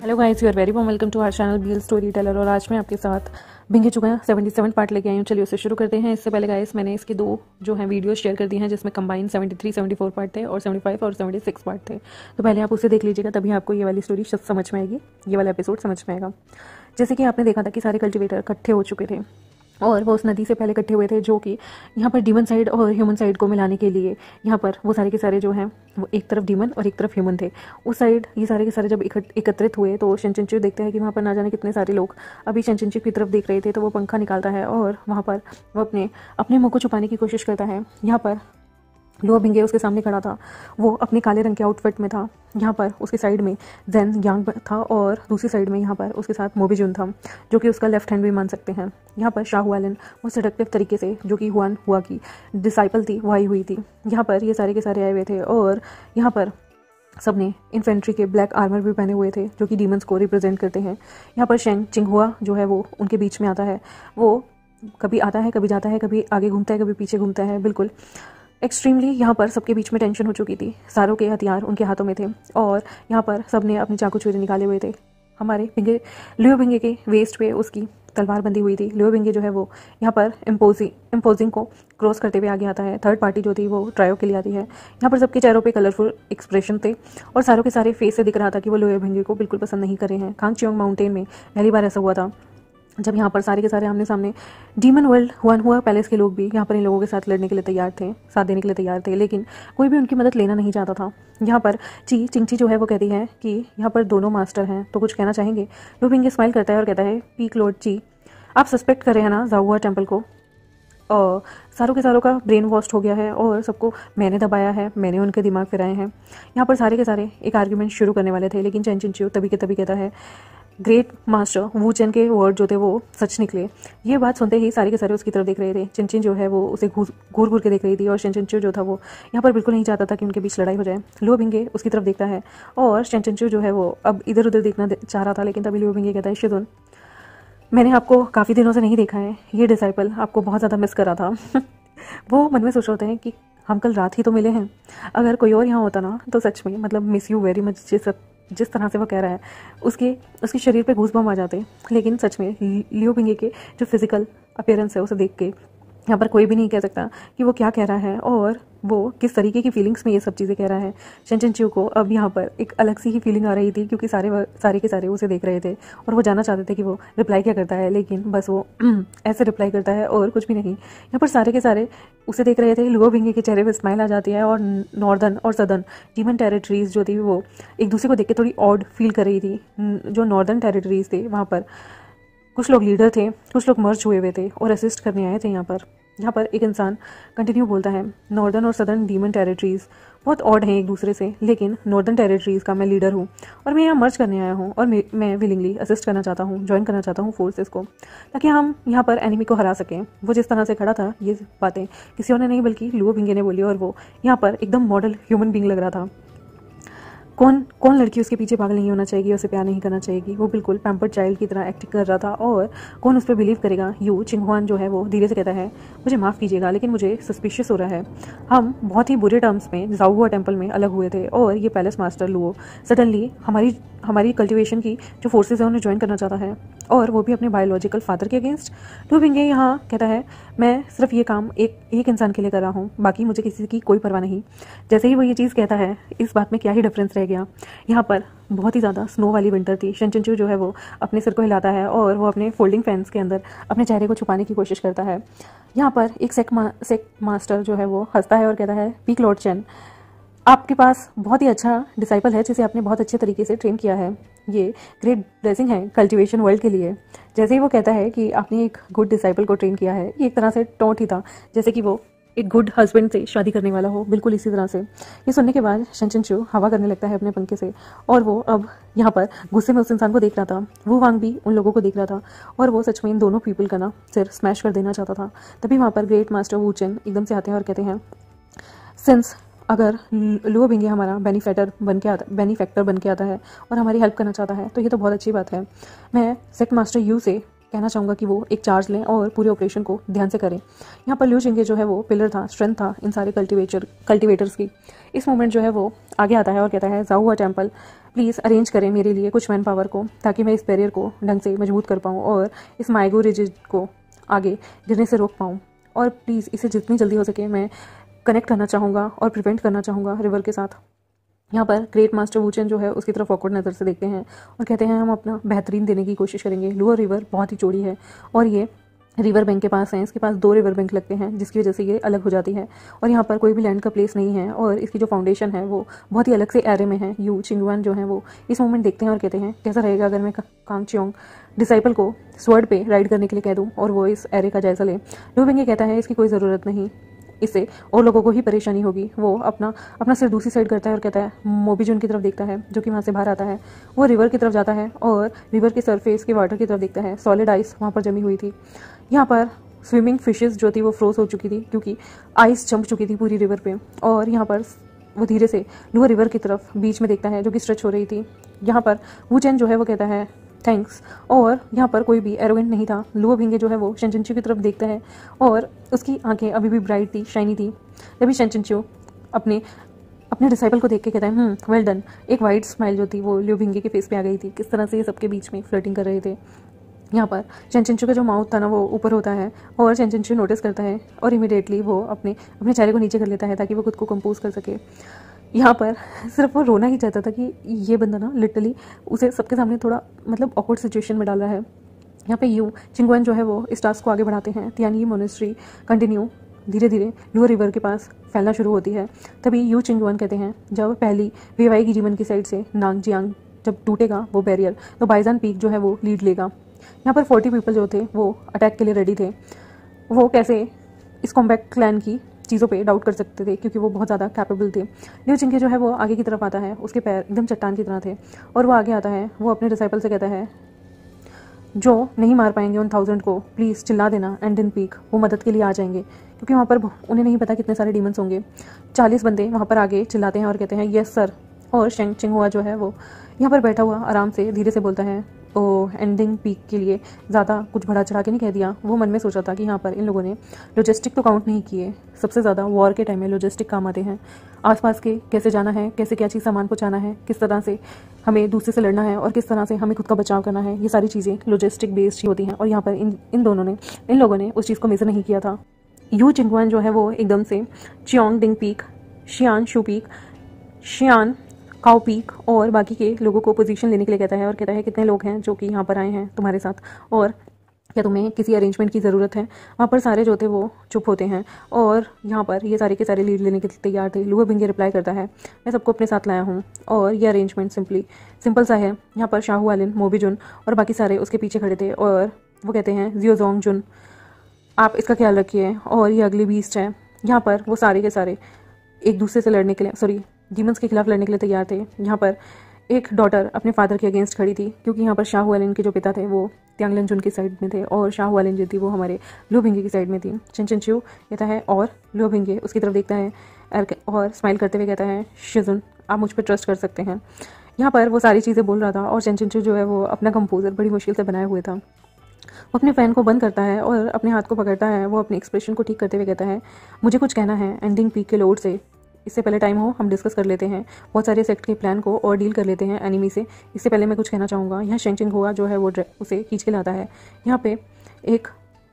Hello guys, you are very warm welcome to our channel BL story teller. और आज मैं आपके साथ बिंगे चुका 77 पार्ट लेके आई हूँ। चलिए उससे शुरू करते हैं। इससे पहले गाइस मैंने इसकी दो जो हैं वीडियो शेयर कर दी हैं जिसमें कंबाइन 73 74 पार्ट थे और 75 और 76 पार्ट थे। तो पहले आप उसे देख लीजिएगा, तभी आपको ये वाली स्टोरी समझ में आएगी, ये वाला एपिसोड समझ में आएगा। जैसे कि आपने देखा था कि सारे कल्टिवेटर इकट्ठे हो चुके थे और वो उस नदी से पहले इकट्ठे हुए थे, जो कि यहाँ पर डीमन साइड और ह्यूमन साइड को मिलाने के लिए यहाँ पर वो सारे के सारे जो हैं वो एक तरफ डीमन और एक तरफ ह्यूमन थे। उस साइड ये सारे के सारे जब एकत्रित हुए तो शेनचिंचू देखते हैं कि वहाँ पर ना जाने कितने सारे लोग अभी शेनचिंचू की तरफ देख रहे थे। तो वो पंखा निकालता है और वहाँ पर वो अपने मुँह को छुपाने की कोशिश करता है। यहाँ पर लुओ बिंगे उसके सामने खड़ा था, वो अपने काले रंग के आउटफिट में था। यहाँ पर उसके साइड में जेन यांग था और दूसरी साइड में यहाँ पर उसके साथ मोबीजुन था, जो कि उसका लेफ्ट हैंड भी मान सकते हैं। यहाँ पर शाहू एलन वो सेडक्टिव तरीके से, जो कि हुआन हुआ की डिसाइपल थी, वो आई हुई थी। यहाँ पर ये सारे के सारे आए हुए थे और यहाँ पर सबने इन्फेंट्री के ब्लैक आर्मर भी पहने हुए थे, जो कि डीमंस को रिप्रेजेंट करते हैं। यहाँ पर शेंग चिंगहुआ जो है वो उनके बीच में आता है। वो कभी आता है, कभी जाता है, कभी आगे घूमता है, कभी पीछे घूमता है। बिल्कुल एक्सट्रीमली यहाँ पर सबके बीच में टेंशन हो चुकी थी। सारों के हथियार उनके हाथों में थे और यहाँ पर सबने अपने चाकू छुरे निकाले हुए थे। हमारे लियो बिंगे के वेस्ट पे उसकी तलवार बंधी हुई थी। लियो बिंगे जो है वो यहाँ पर इम्पोजिंग को क्रॉस करते हुए आगे आता है। थर्ड पार्टी जो थी वो ट्रायो के लिए आती है। यहाँ पर सबके चेहरों पे कलरफुल एक्सप्रेशन थे और सारों के सारे फेस से दिख रहा था कि वो लियो बिंगे को बिल्कुल पसंद नहीं कर रहे हैं। खांगचियोंग माउंटेन में पहली बार ऐसा हुआ था जब यहाँ पर सारे के सारे आमने सामने डीमन वर्ल्ड हुआन हुआ पैलेस के लोग भी यहाँ पर इन लोगों के साथ लड़ने के लिए तैयार थे, साथ देने के लिए तैयार थे, लेकिन कोई भी उनकी मदद लेना नहीं चाहता था। यहाँ पर चिंगची जो है वो कहती है कि यहाँ पर दोनों मास्टर हैं, तो कुछ कहना चाहेंगे। लू बिंगे स्माइल करता है और कहता है, पीक लॉर्ड ची, आप सस्पेक्ट कर रहे हैं ना जाओहुआ टेम्पल को? और सारों के सारों का ब्रेन वॉश हो गया है और सबको मैंने दबाया है, मैंने उनके दिमाग फिराए हैं। यहाँ पर सारे के सारे एक आर्ग्यूमेंट शुरू करने वाले थे, लेकिन चेन चिंचियो तभी के तभी कहता है, ग्रेट मास्टर वू चेन के वर्ड जो थे वो सच निकले। ये बात सुनते ही सारे के सारे उसकी तरफ देख रहे थे। चिनचिन जो है वो उसे घूर घूर के देख रही थी और शेनचिंचू जो था वो यहाँ पर बिल्कुल नहीं चाहता था कि उनके बीच लड़ाई हो जाए। लियो बिंगे उसकी तरफ देखता है और शेनचिंचू जो है वो अब इधर उधर देखना चाह रहा था, लेकिन तभी लियो बिंगे कहता है, शिजुन, मैंने आपको काफ़ी दिनों से नहीं देखा है, ये डिसाइपल आपको बहुत ज़्यादा मिस कर रहा था। वो मन में सोच रहे हैं कि हम कल रात ही तो मिले हैं, अगर कोई और यहाँ होता ना तो सच में मतलब मिस यू वेरी मच, जिस तरह से वो कह रहा है उसके शरीर पे गूज़बम्प आ जाते। लेकिन सच में लियो बिंगे के जो फिजिकल अपीयरेंस है उसे देख के यहाँ पर कोई भी नहीं कह सकता कि वो क्या कह रहा है और वो किस तरीके की फीलिंग्स में ये सब चीज़ें कह रहा है। शेनचिंचू को अब यहाँ पर एक अलग सी ही फीलिंग आ रही थी, क्योंकि सारे के सारे उसे देख रहे थे और वो जानना चाहते थे कि वो रिप्लाई क्या करता है, लेकिन बस वो ऐसे रिप्लाई करता है और कुछ भी नहीं। यहाँ पर सारे के सारे उसे देख रहे थे। लियो बिंगे के चेहरे पर स्माइल आ जाती है और नॉर्दर्न और सदर्न डीमन टेरिटरीज जो थी वो एक दूसरे को देख के थोड़ी ऑड फील कर रही थी। जो नॉर्दर्न टेरिटरीज थे वहाँ पर कुछ लोग लीडर थे, कुछ लोग मर्ज हुए हुए थे और असिस्ट करने आए थे। यहाँ पर एक इंसान कंटिन्यू बोलता है, नॉर्दर्न और सदर्न डीमन टेरिटरीज बहुत ऑड हैं एक दूसरे से, लेकिन नॉर्दर्न टेरिटरीज का मैं लीडर हूँ और मैं यहाँ मर्ज करने आया हूँ और मैं विलिंगली असिस्ट करना चाहता हूँ, ज्वाइन करना चाहता हूँ फोर्सेस को, ताकि हम यहाँ पर एनिमी को हरा सकें। वो जिस तरह से खड़ा था, ये बातें किसी और ने नहीं बल्कि लियो बिंगे ने बोली और वो यहाँ पर एकदम मॉडल ह्यूमन बींग लग रहा था। कौन लड़की उसके पीछे पागल नहीं होना चाहिए, उसे प्यार नहीं करना चाहिए, वो बिल्कुल पैम्पर्ड चाइल्ड की तरह एक्टिंग कर रहा था और कौन उस पर बिलीव करेगा। यू चिंगहुआन जो है वो धीरे से कहता है, मुझे माफ़ कीजिएगा लेकिन मुझे सस्पिशियस हो रहा है। हम बहुत ही बुरे टर्म्स में जाओहुआ टेम्पल में अलग हुए थे और ये पैलेस मास्टर लुओ सडनली हमारी कल्टिवेशन की जो फोर्सेज है उन्हें ज्वाइन करना चाहता है और वो भी अपने बायोलॉजिकल फादर के अगेंस्ट। लियो बिंगे यहाँ कहता है, मैं सिर्फ ये काम एक इंसान के लिए कर रहा हूँ, बाकी मुझे किसी की कोई परवाह नहीं। जैसे ही वो ये चीज़ कहता है, इस बात में क्या ही डिफरेंस रह गया। यहाँ पर बहुत ही ज़्यादा स्नो वाली विंटर थी। शेनचिंचू जो है वो अपने सिर को हिलाता है और वो अपने फोल्डिंग फैंस के अंदर अपने चेहरे को छुपाने की कोशिश करता है। यहाँ पर एक सेक मास्टर जो है वो हंसता है और कहता है, पीक लॉर्ड चेन, आपके पास बहुत ही अच्छा डिसाइपल है जिसे आपने बहुत अच्छे तरीके से ट्रेन किया है। ये ग्रेट ब्लेसिंग है कल्टिवेशन वर्ल्ड के लिए। जैसे ही वो कहता है कि आपने एक गुड डिसाइपल को ट्रेन किया है, ये एक तरह से टोंट ही था, जैसे कि वो एक गुड हस्बैंड से शादी करने वाला हो, बिल्कुल इसी तरह से। ये सुनने के बाद शेनचिंचू हवा करने लगता है अपने पंखे से और वो अब यहाँ पर गुस्से में उस इंसान को देख रहा था। वो वांग भी उन लोगों को देख रहा था और वो सच में इन दोनों पीपल का ना सिर स्मैश कर देना चाहता था। तभी वहाँ पर ग्रेट मास्टर वू चेन एकदम से आते हैं और कहते हैं, सिंस अगर लियो बिंगे हमारा बेनिफैक्टर बन के आता है और हमारी हेल्प करना चाहता है तो ये तो बहुत अच्छी बात है। मैं सेक्ट मास्टर यू से कहना चाहूँगा कि वो एक चार्ज लें और पूरे ऑपरेशन को ध्यान से करें। यहाँ पर लिu जिंगे जो है वो पिलर था, स्ट्रेंथ था इन सारे कल्टिवेटर्स की। इस मोमेंट जो है वो आगे आता है और कहता है जाओ हुआ टेम्पल प्लीज़ अरेंज करें मेरे लिए कुछ मैन पावर को, ताकि मैं इस बैरियर को ढंग से मजबूत कर पाऊँ और इस माइगो रिजिड को आगे गिरने से रोक पाऊँ। और प्लीज़ इसे जितनी जल्दी हो सके मैं कनेक्ट करना चाहूँगा और प्रिवेंट करना चाहूँगा रिवर के साथ। यहाँ पर ग्रेट मास्टर वुचेन जो है उसकी तरफ ऑकवर्ड नज़र से देखते हैं और कहते हैं हम अपना बेहतरीन देने की कोशिश करेंगे। लुअर रिवर बहुत ही चौड़ी है और ये रिवर बैंक के पास है, इसके पास 2 रिवर बैंक लगते हैं जिसकी वजह से ये अलग हो जाती है और यहाँ पर कोई भी लैंड का प्लेस नहीं है और इसकी जो फाउंडेशन है वो बहुत ही अलग से एरे में है। यू चिंगवान जो है वो इस मोमेंट देखते हैं और कहते हैं कैसा रहेगा अगर मैं कांग चियोंग डिसाइपल को स्वर्ड पे राइड करने के लिए कह दूँ और वो इस एरे का जायजा ले। लू बिंगे कहता है इसकी कोई ज़रूरत नहीं, इससे और लोगों को ही परेशानी होगी। वो अपना सिर दूसरी साइड करता है और कहता है मोबीजुन की तरफ देखता है जो कि वहाँ से बाहर आता है। वो रिवर की तरफ जाता है और रिवर के सरफेस के वाटर की तरफ देखता है। सॉलिड आइस वहाँ पर जमी हुई थी। यहाँ पर स्विमिंग फिशेस जो थी वो फ्रोज हो चुकी थी क्योंकि आइस जम चुकी थी पूरी रिवर पे। और यहाँ पर वो धीरे से लुअर रिवर की तरफ बीच में देखता है जो कि स्ट्रेच हो रही थी। यहाँ पर वुचेन जो है वो कहता है थैंक्स, और यहाँ पर कोई भी एरोगेंट नहीं था। लुओ भिंगे जो है वो शेनचिंचू की तरफ देखता है और उसकी आंखें अभी भी ब्राइट थी, शाइनी थी। तभी शेनचिंचू अपने डिसाइपल को देख के कहता है वेल डन। एक वाइट स्माइल जो थी वो लियो भिंगे के फेस पे आ गई थी। किस तरह से ये सबके बीच में फ्लर्टिंग कर रहे थे। यहाँ पर शेनचिंचू का जो माउथ था ना वो ऊपर होता है और शेनचिंचू नोटिस करता है और इमीडिएटली वो अपने चेहरे को नीचे कर लेता है ताकि वो खुद को कंपोज कर सके। यहाँ पर सिर्फ वो रोना ही चाहता था कि ये बंदा ना लिटरली उसे सबके सामने थोड़ा मतलब ऑकवर्ड सिचुएशन में डाल रहा है। यहाँ पे यू चिंगवान जो है वो इस टास्क को आगे बढ़ाते हैं। तियानगी मोनेस्ट्री कंटिन्यू धीरे धीरे लुअर रिवर के पास फैलना शुरू होती है। तभी यू चिंगवान कहते हैं जब पहली वेव आएगी जीवन की साइड से नांगजियांग, जब टूटेगा वो बैरियर तो बाइजान पीक जो है वो लीड लेगा। यहाँ पर 40 पीपल जो थे वो अटैक के लिए रेडी थे। वो कैसे इस कॉम्बैक्ट क्लैन की चीज़ों पे डाउट कर सकते थे क्योंकि वो बहुत ज़्यादा कैपेबल थे। लियो चिंगे जो है वो आगे की तरफ आता है, उसके पैर एकदम चट्टान की तरह थे और वो आगे आता है। वो अपने डिसाइपल से कहता है जो नहीं मार पाएंगे उन 1000 को प्लीज़ चिल्ला देना एंडिन पीक, वो मदद के लिए आ जाएंगे क्योंकि वहाँ पर उन्हें नहीं पता कितने सारे डीमंस होंगे। 40 बंदे वहाँ पर आगे चिल्लाते हैं और कहते हैं यस सर। और शेंग चिंगहुआ जो है वो यहाँ पर बैठा हुआ आराम से धीरे से बोलता है ओ एंडिंग पीक के लिए ज़्यादा कुछ बढ़ा चढ़ा के नहीं कह दिया। वो मन में सोचा था कि यहाँ पर इन लोगों ने लॉजिस्टिक तो काउंट नहीं किए। सबसे ज़्यादा वॉर के टाइम में लॉजिस्टिक काम आते हैं। आसपास के कैसे जाना है, कैसे क्या चीज़ सामान पहुँचाना है, किस तरह से हमें दूसरे से लड़ना है और किस तरह से हमें खुद का बचाव करना है, ये सारी चीज़ें लॉजिस्टिक बेस्ड ही होती हैं। और यहाँ पर इन लोगों ने उस चीज़ को मेजर नहीं किया था। यू चिंगवान जो है वो एकदम से चियोंग डिंग पीक, शियान शू पीक, शियान काओ पीक और बाकी के लोगों को पोजीशन लेने के लिए कहता है और कहता है कितने लोग हैं जो कि यहाँ पर आए हैं तुम्हारे साथ और क्या तुम्हें किसी अरेंजमेंट की ज़रूरत है। वहाँ पर सारे जो थे वो चुप होते हैं और यहाँ पर ये सारे के सारे लीड लेने के लिए तैयार थे। लुओ भिंगे रिप्लाई करता है मैं सबको अपने साथ लाया हूँ और ये अरेंजमेंट सिंपल सा है। यहाँ पर शाहू आलिन, मोबीजुन और बाकी सारे उसके पीछे खड़े थे और वो कहते हैं जियोजोंग जुन आप इसका ख्याल रखिए और ये अगली बीस्ट है। यहाँ पर वो सारे के सारे एक दूसरे से लड़ने के लिए डीमंस के खिलाफ लड़ने के लिए तैयार थे। यहाँ पर एक डॉटर अपने फादर के अगेंस्ट खड़ी थी क्योंकि यहाँ पर शाहू आलिन के जो पिता थे वो त्यांगलन जुन की साइड में थे और शाहू आलिन जो थी वो हमारे लुओ भिंगे की साइड में थी। चिंचिंचू कहता है और लुओ भिंगे उसकी तरफ देखता है और स्माइल करते हुए कहता है शिजुन आप मुझ पर ट्रस्ट कर सकते हैं। यहाँ पर वो सारी चीज़ें बोल रहा था और चिंचिंचू जो है वो अपना कंपोजर बड़ी मुश्किल से बनाए हुए था। वो अपने फ़ैन को बंद करता है और अपने हाथ को पकड़ता है। वो अपने एक्सप्रेशन को ठीक करते हुए कहता है मुझे कुछ कहना है एंडिंग पीक के लोड से। इससे पहले टाइम हो हम डिस्कस कर लेते हैं बहुत सारे सेक्ट के प्लान को और डील कर लेते हैं एनिमी से। इससे पहले मैं कुछ कहना चाहूँगा। यहाँ शेंग चिंगहुआ जो है वो उसे खींच के लाता है। यहाँ पे एक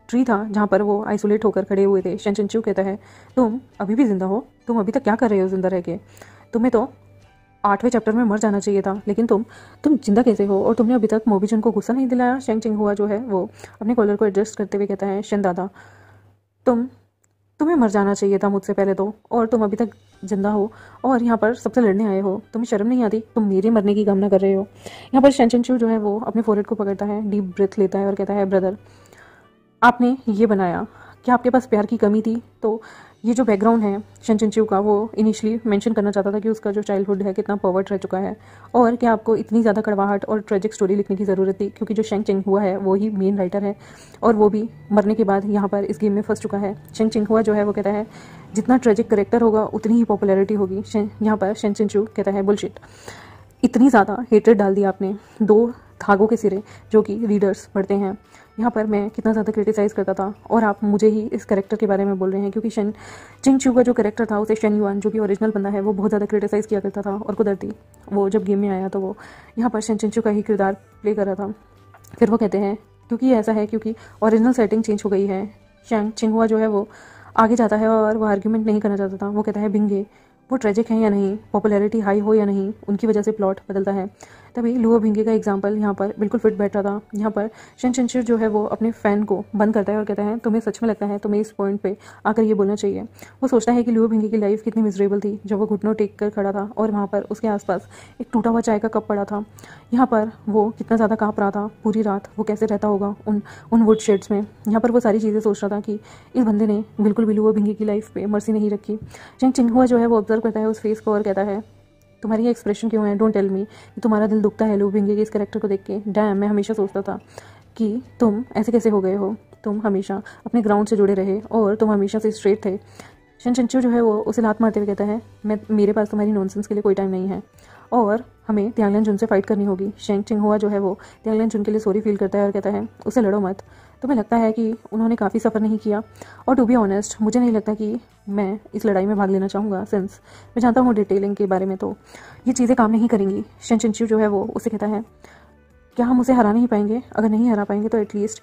ट्री था जहाँ पर वो आइसोलेट होकर खड़े हुए थे। शेंग चिंचू कहता है तुम अभी भी जिंदा हो, तुम अभी तक क्या कर रहे हो जिंदा रह के, तुम्हें तो 8वें चैप्टर में मर जाना चाहिए था लेकिन तुम जिंदा कैसे हो और तुमने अभी तक मोबीजुन को गुस्सा नहीं दिलाया। शेंग चिंगहुआ जो है वो अपने कॉलर को एडजस्ट करते हुए कहता है शेन दादा तुम्हें मर जाना चाहिए था मुझसे पहले तो, और तुम अभी तक जिंदा हो और यहाँ पर सबसे लड़ने आए हो। तुम्हें शर्म नहीं आती, तुम मेरे मरने की कामना कर रहे हो। यहाँ पर शेंचिंचू जो है वो अपने फोरहेड को पकड़ता है, डीप ब्रेथ लेता है और कहता है ब्रदर आपने ये बनाया, क्या आपके पास प्यार की कमी थी? तो ये जो बैकग्राउंड है शेंचिंचू का वो इनिशियली मेंशन करना चाहता था कि उसका जो चाइल्डहुड है कितना पर्वर्ट रह चुका है और क्या आपको इतनी ज़्यादा कड़वाहट और ट्रेजिक स्टोरी लिखने की ज़रूरत थी, क्योंकि जो शेंग चिंगहुआ है वो ही मेन राइटर है और वो भी मरने के बाद यहाँ पर इस गेम में फंस चुका है। शेंग चिंगहुआ जो है वो कहता है जितना ट्रेजिक करेक्टर होगा उतनी ही पॉपुलैरिटी होगी। यहाँ पर शेंचिंचू कहता है बुलशिट, इतनी ज़्यादा हेट्रेड डाल दी आपने, 2 धागों के सिरे जो कि रीडर्स पढ़ते हैं। यहाँ पर मैं कितना ज़्यादा क्रिटिसाइज़ करता था और आप मुझे ही इस कैरेक्टर के बारे में बोल रहे हैं, क्योंकि शन चिंग चू का जो कैरेक्टर था उसे शन युआन जो कि ओरिजिनल बंदा है वो बहुत ज़्यादा क्रिटिसाइज़ किया करता था। और कुदरती वो जब गेम में आया तो वो यहाँ पर शन चिंग चू का ही किरदार प्ले कर रहा था। फिर वो कहते हैं क्योंकि ऐसा है क्योंकि ओरिजिनल सेटिंग चेंज हो गई है। शैंग चिंगहुआ जो है वो आगे जाता है और वो आर्ग्यूमेंट नहीं करना चाहता था। वो कहता है बिंगे वो ट्रेजिक है या नहीं, पॉपुलैरिटी हाई हो या नहीं, उनकी वजह से प्लॉट बदलता है। तभी लुओ भिंगे का एग्जाम्पल यहाँ पर बिल्कुल फिट बैठ रहा था। यहाँ पर शन चिनशिर जो है वो अपने फ़ैन को बंद करता है और कहता है तुम्हें सच में लगता है तुम्हें इस पॉइंट पे आकर ये बोलना चाहिए। वो सोचता है कि लुओ भिंगे की लाइफ कितनी मिजरेबल थी जब वो घुटनों टेक कर खड़ा था और वहाँ पर उसके आसपास एक टूटा हुआ चाय का कप पड़ा था। यहाँ पर वो कितना ज़्यादा काँप रहा था पूरी रात, वो कैसे रहता होगा उन वुड शेड्स में। यहाँ पर वो सारी चीज़ें सोच रहा था कि इस बंदे ने बिल्कुल भी लुओ भिंगे की लाइफ पे मर्सी नहीं रखी। शैंग चिंगहुआ जो है वो ऑब्जर्व करता है उस फेस को और कहता है तुम्हारी ये एक्सप्रेशन क्यों है, डोंट टेल मी कि तुम्हारा दिल दुखता है लुओ भिंगे के इस कैरेक्टर को देख के। डैम, मैं हमेशा सोचता था कि तुम ऐसे कैसे हो गए हो, तुम हमेशा अपने ग्राउंड से जुड़े रहे और तुम हमेशा से स्ट्रेट थे। शन चिंचू जो है वो उसे लात मारते हुए कहता है मेरे पास तुम्हारी नॉनसेंस के लिए कोई टाइम नहीं है और हमें त्यांगलिन जुन से फाइट करनी होगी। शेंग चिंगहुआ जो है वो त्यांगलिन जुन के लिए सॉरी फील करता है और कहता है उसे लड़ो मत, तुम्हें लगता है कि उन्होंने काफ़ी सफ़र नहीं किया। और टू बी ऑनेस्ट मुझे नहीं लगता कि मैं इस लड़ाई में भाग लेना चाहूँगा, सिंस मैं जानता हूँ डिटेलिंग के बारे में तो ये चीज़ें काम नहीं करेंगी। शन चिंचू जो है वो उसे कहता है क्या हम उसे हरा नहीं पाएंगे, अगर नहीं हरा पाएंगे तो एटलीस्ट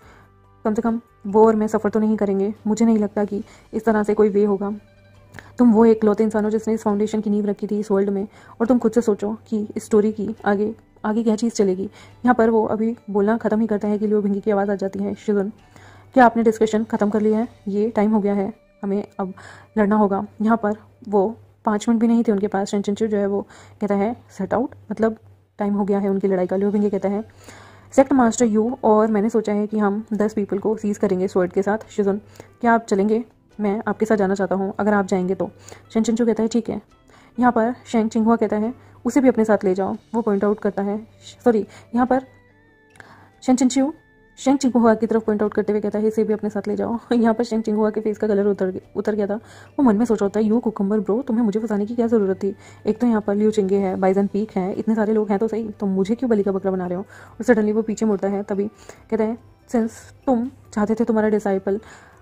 कम से कम वो और मैं सफ़र तो नहीं करेंगे। मुझे नहीं लगता कि इस तरह से कोई वे होगा। तुम वो एक लौते इंसान हो जिसने इस फाउंडेशन की नींव रखी थी इस वर्ल्ड में, और तुम खुद से सोचो कि इस स्टोरी की आगे आगे क्या चीज़ चलेगी। यहाँ पर वो अभी बोलना ख़त्म ही करता है कि लुओ भिंगी की आवाज़ आ जाती है शिजुन क्या आपने डिस्कशन ख़त्म कर लिया है, ये टाइम हो गया है, हमें अब लड़ना होगा। यहाँ पर वो 5 मिनट भी नहीं थे उनके पास। शन चिनचिर जो है वो कहता है सेट आउट, मतलब टाइम हो गया है उनकी लड़ाई का। लुओ भिंगे कहता है सेक्ट मास्टर यू और मैंने सोचा है कि हम 10 पीपल को सीज करेंगे स्वॉर्ड के साथ। शिजुन क्या आप चलेंगे, मैं आपके साथ जाना चाहता हूँ, अगर आप जाएंगे तो। शन चिनचू कहता है ठीक है। यहाँ पर शेंग चिंगहुआ कहता है उसे भी अपने साथ ले जाओ। वो पॉइंट आउट करता है, सॉरी यहाँ पर शेंग चिंगहुआ की तरफ पॉइंट आउट करते हुए कहता है इसे भी अपने साथ ले जाओ। यहाँ पर शेंग चिंगहुआ के फेस का कलर उतर गया था। वो मन में सोच रहा होता है यू कुकुम्बर ब्रो, तुम्हें मुझे फंसाने की क्या ज़रूरत थी। एक तो यहाँ पर लियो चिंगे है, बाइजन पीक है, इतने सारे लोग हैं तो सही, तुम मुझे क्यों बलि का बकरा बना रहे हो। और सडनली वो पीछे मुड़ता है, तभी कहता है सिंस तुम चाहते थे तुम्हारा डिसाइपल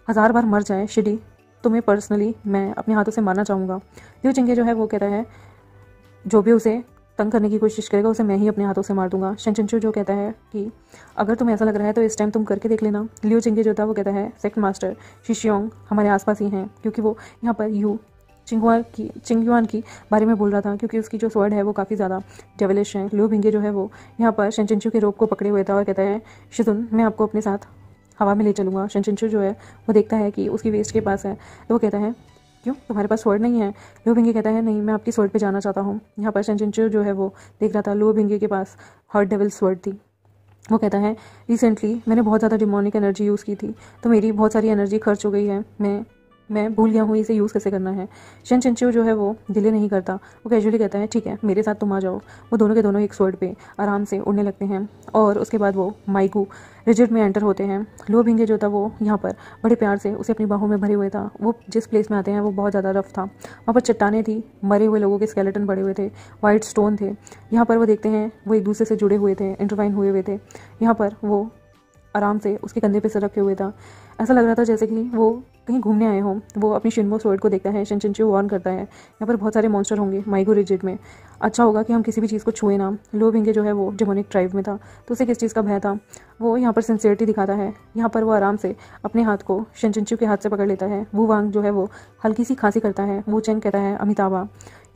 1000 बार मर जाए शिडी, तुम्हें पर्सनली मैं अपने हाथों से मारना चाहूँगा। लियो चिंगे जो है वो कहता है जो भी उसे तंग करने की कोशिश करेगा उसे मैं ही अपने हाथों से मार दूंगा। शन चिनचू जो कहता है कि अगर तुम्हें ऐसा लग रहा है तो इस टाइम तुम करके देख लेना। लियो चिंगे जो था वो कहता है सेक्ट मास्टर शिशियोंग हमारे आसपास ही हैं, क्योंकि वो यहाँ पर यू चिंगयुआन की बारे में बोल रहा था, क्योंकि उसकी जो स्वॉर्ड है वो काफ़ी ज़्यादा डेवलिश है। लियो भिंगे जो है वो यहाँ पर शन चिनचू के रोप को पकड़े हुए था और कहता है शिजुन मैं आपको अपने साथ हवा में ले चलूँगा। शन चिनचू जो है वो देखता है कि उसकी वेस्ट के पास है तो वो कहता है क्यों तुम्हारे पास स्वॉर्ड नहीं है। लुओ भिंगे कहता है नहीं, मैं आपकी स्वॉर्ड पे जाना चाहता हूँ। यहाँ पर शन चिनचू जो है वो देख रहा था लुओ भिंगे के पास हर्ट डेविल स्वॉर्ड थी। वो कहता है रिसेंटली मैंने बहुत ज़्यादा डिमोनिक एनर्जी यूज़ की थी तो मेरी बहुत सारी एनर्जी खर्च हो गई है, मैं भूल गया हूँ इसे यूज़ कैसे करना है। शन चिनचू जो है वो डिले नहीं करता, वो कैजुअली कहता है ठीक है मेरे साथ तुम आ जाओ। वो दोनों के दोनों एक स्वॉर्ड पे आराम से उड़ने लगते हैं और उसके बाद वो माइगू रिजिड में एंटर होते हैं। लुओ भिंगे जो था वो यहाँ पर बड़े प्यार से उसे अपनी बाहों में भरे हुए था। वो जिस प्लेस में आते हैं वो बहुत ज़्यादा रफ था, वहाँ पर चट्टानें थी, मरे हुए लोगों के स्केलेटन पड़े हुए थे, वाइट स्टोन थे। यहाँ पर वो देखते हैं वो एक दूसरे से जुड़े हुए थे, इंटरवाइन हुए हुए थे। यहाँ पर वो आराम से उसके कंधे पे सर रखे हुए था, ऐसा लग रहा था जैसे कि वो कहीं घूमने आए हों। वो अपनी शिनमो स्वॉर्ड को देखता है, शन चिनचू वार्न करता है यहाँ पर बहुत सारे मॉन्स्टर होंगे माइगो रिजिड में, अच्छा होगा कि हम किसी भी चीज़ को छुए ना। लुओ भिंगे जो है वो डेमोनिक ट्राइब में था तो उसे किस चीज़ का भय था। वो यहाँ पर सिंसियरिटी दिखाता है। यहाँ पर वो आराम से अपने हाथ को शन चिनचू के हाथ से पकड़ लेता है। वो वांग जो है वो हल्की सी खांसी करता है। वो चेंग कहता है अमिताभा।